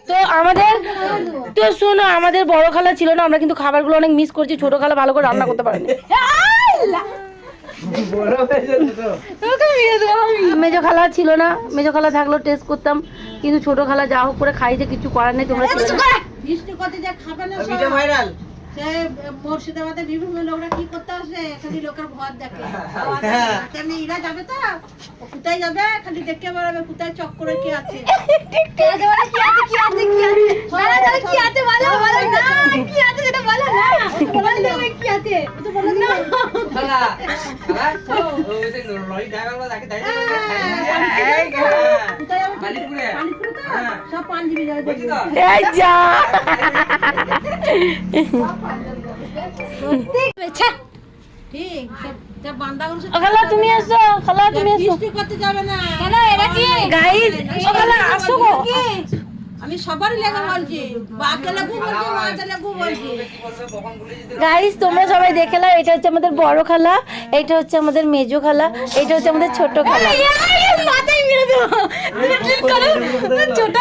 তো আমাদের তো শোনো, আমাদের বড় খালা ছিল না, আমরা কিন্তু খাবারগুলো অনেক মিস করছি। ছোট খালা ভালো করে রান্না করতে পারেনি। মেজো খালা ছিল না, মেজো খালা থাকলেও টেস্ট করতাম, কিন্তু ছোট খালা যা হোক করে খাইছে, কিছু করার নেই। তোমরা মুর্শিদাবাদে বিভিন্ন লোকরা কি করতে আসে, খালি লোকের ঘর দেখে। এরা যাবে তো কোথায় যাবে, খালি দেখে বেড়াবে কোথায় চক করে কি আছে। সব পাঞ্জাবি যাবে। খালা তুমি আসো, খালা তুমি আসো। করতে যাবে না গাইস, ও খালা আসো গো। আমি সবারই লেখা বলছি, বাকে লেখু বলছি, মাকে লেখু বলছি। গাইস তোমরা সবাই দেখে নাও, এটা হচ্ছে আমাদের বড় খালা, এটা হচ্ছে আমাদের মেজো খালা, এটা হচ্ছে আমাদের ছোট খালা। মাথায় মেরে দেবো ছোট